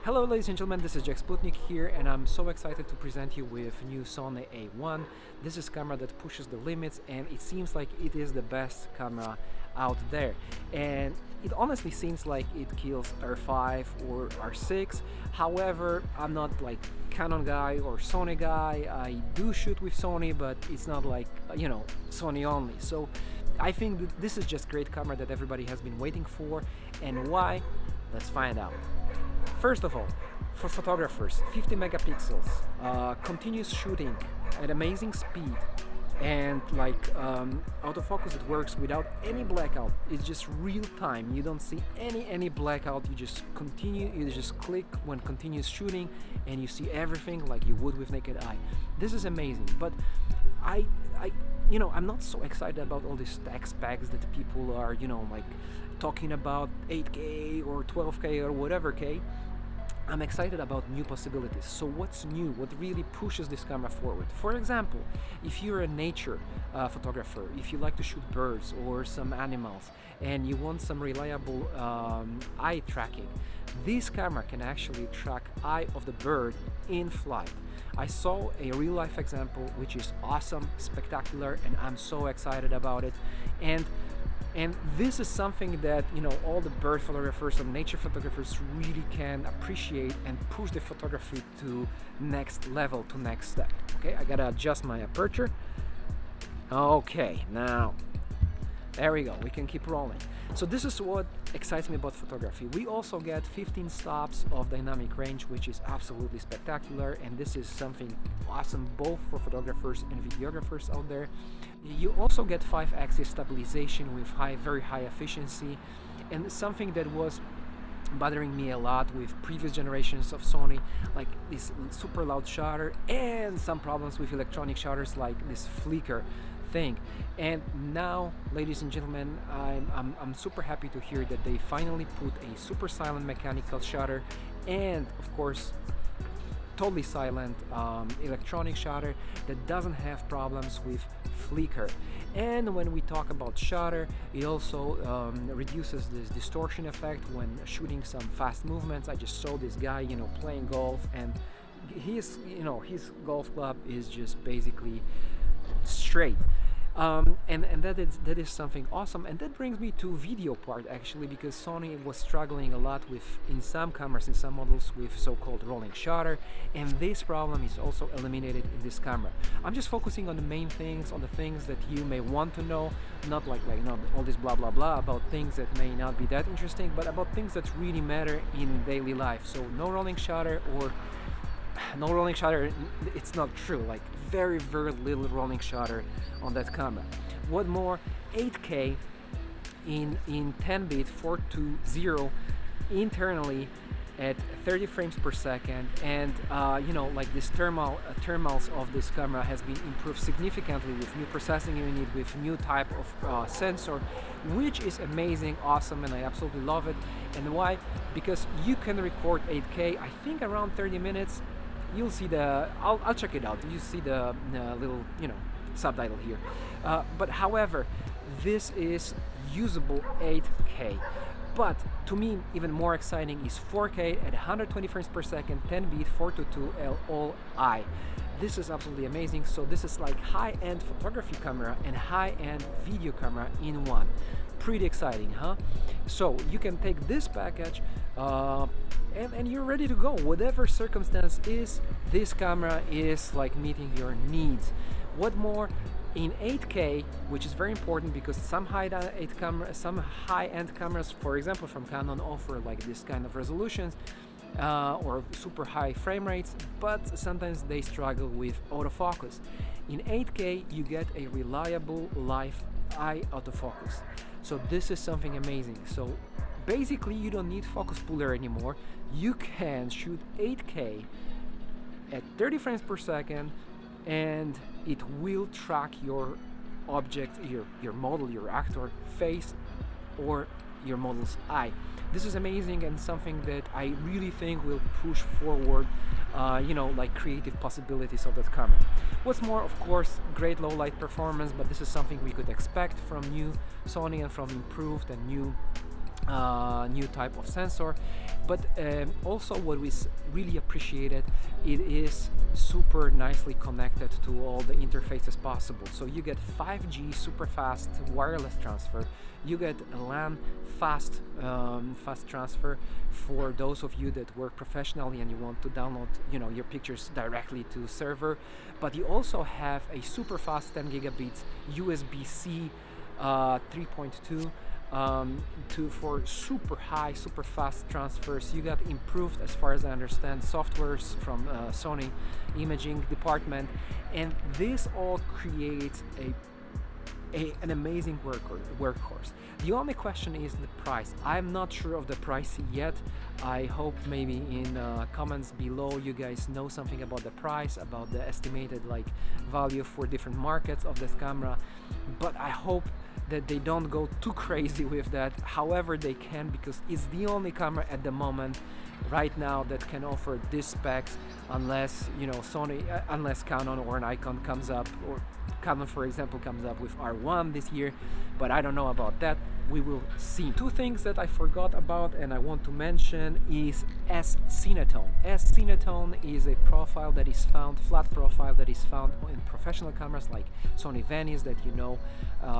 Hello ladies and gentlemen, this is Jacek Sputnik here, and I'm so excited to present you with new Sony A1. This is a camera that pushes the limits, and it seems like it is the best camera out there. And it honestly seems like it kills R5 or R6. However, I'm not like Canon guy or Sony guy. I do shoot with Sony, but it's not like, Sony only. So I think that this is just great camera that everybody has been waiting for. And why? Let's find out. First of all, for photographers, 50 megapixels, continuous shooting at amazing speed, and autofocus that works without any blackout. It's just real time. You don't see any blackout. You just continue. You just click when continuous shooting, and you see everything like you would with naked eye. This is amazing. But I'm not so excited about all these tech specs that people are, talking about 8K or 12K or whatever K. I'm excited about new possibilities. So what's new? What really pushes this camera forward? For example, if you're a nature photographer, if you like to shoot birds or some animals and you want some reliable eye tracking, this camera can actually track eye of the bird in flight. I saw a real life example which is awesome, spectacular, and I'm so excited about it. And this is something that all the bird photographers and nature photographers really can appreciate and push the photography to next level, to next step. Okay, I gotta adjust my aperture. Okay, now there we go, we can keep rolling. So this is what excites me about photography. We also get 15 stops of dynamic range, which is absolutely spectacular, and this is something awesome both for photographers and videographers out there. You also get 5-axis stabilization with very high efficiency, and something that was bothering me a lot with previous generations of Sony, like this super loud shutter and some problems with electronic shutters like this flicker thing. And now, ladies and gentlemen, I'm super happy to hear that they finally put a super silent mechanical shutter and of course totally silent electronic shutter that doesn't have problems with flicker. And when we talk about shutter, it also reduces this distortion effect when shooting some fast movements. I just saw this guy playing golf, and his golf club is just basically straight. And that is something awesome, and that brings me to video part actually, because Sony was struggling a lot with, in some cameras, in some models, with so-called rolling shutter, and this problem is also eliminated in this camera. I'm just focusing on the main things, on the things that you may want to know, not like all this blah blah blah about things that may not be that interesting, but about things that really matter in daily life. So no rolling shutter, or no rolling shutter, it's not true, like very little rolling shutter on that camera. What more, 8K in 10-bit 420 internally at 30 frames per second, and this thermals of this camera has been improved significantly with new processing unit, with new type of sensor, which is amazing, awesome, and I absolutely love it. And why? Because you can record 8K, I think around 30 minutes. You'll see I'll check it out. You see the little subtitle here. But however, this is usable 8K. But to me, even more exciting is 4K at 120 frames per second, 10-bit 422 all eye. This is absolutely amazing. So this is like high-end photography camera and high-end video camera in one. Pretty exciting, huh? So you can take this package and you're ready to go. Whatever circumstance is, this camera is like meeting your needs. What more, in 8K, which is very important because some high-end cameras, for example from Canon, offer like this kind of resolutions or super high frame rates, but sometimes they struggle with autofocus. In 8K, you get a reliable live eye autofocus. So this is something amazing. So basically, you don't need focus puller anymore. You can shoot 8K at 30 frames per second, and it will track your object, your model, your actor face, or your model's eye. This is amazing and something that I really think will push forward creative possibilities of that camera. What's more, of course, great low light performance, but this is something we could expect from new Sony and from improved and new new type of sensor. But also what we really appreciated, it is super nicely connected to all the interfaces possible. So you get 5G super fast wireless transfer, you get a LAN fast transfer for those of you that work professionally and you want to download your pictures directly to server. But you also have a super fast 10 gigabits USB-C 3.2 for super high, super fast transfers. You got improved, as far as I understand, softwares from Sony imaging department, and this all creates an amazing workhorse. The only question is the price. I'm not sure of the price yet. I hope maybe in comments below you guys know something about the price, about the estimated value for different markets of this camera, but I hope that they don't go too crazy with that. However they can, because it's the only camera at the moment right now that can offer these specs, unless unless Canon or Nikon comes up, or Canon for example comes up with R1 this year, but I don't know about that. We will see. Two things that I forgot about and I want to mention is S-Cinetone. S-Cinetone is a profile that is found, flat profile that is found in professional cameras like Sony Venice that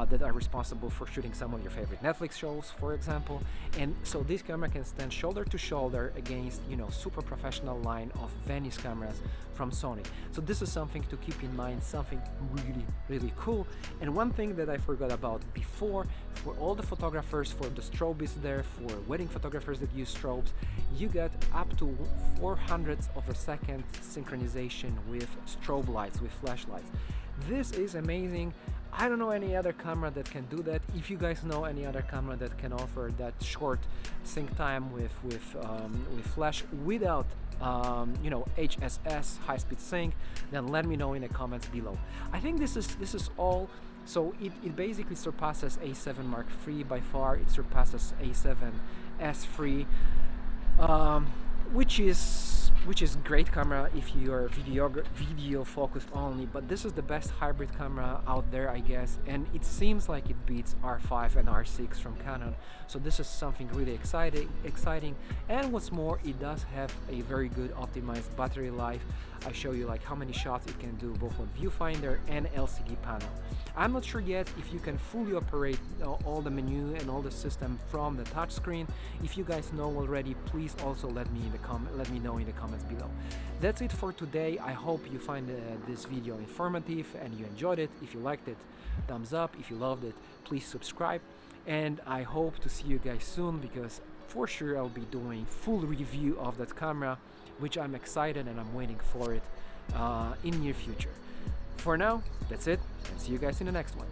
that are responsible for shooting some of your favorite Netflix shows, for example. And so this camera can stand shoulder to shoulder against super professional line of Venice cameras from Sony. So this is something to keep in mind, something really cool. And one thing that I forgot about before, for all the photographers, for the strobists there, for wedding photographers that use strobes, you get up to 400ths of a second synchronization with strobe lights, with flashlights. This is amazing. I don't know any other camera that can do that. If you guys know any other camera that can offer that short sync time with flash without HSS, high-speed sync, then let me know in the comments below. I think this is all. So it basically surpasses A7 Mark III by far. It surpasses A7S III, which is great camera if you are video focused only, but this is the best hybrid camera out there, I guess, and it seems like it beats R5 and R6 from Canon. So this is something really exciting, and what's more, it does have a very good optimized battery life. I show you how many shots it can do both on viewfinder and LCD panel. I'm not sure yet if you can fully operate all the menu and all the system from the touchscreen. If you guys know already, please also let me know in the comments below. That's it for today. I hope you find this video informative and you enjoyed it. If you liked it, thumbs up. If you loved it, please subscribe. And I hope to see you guys soon, because for sure I'll be doing full review of that camera, which I'm excited and I'm waiting for it in near future. For now, that's it, and see you guys in the next one.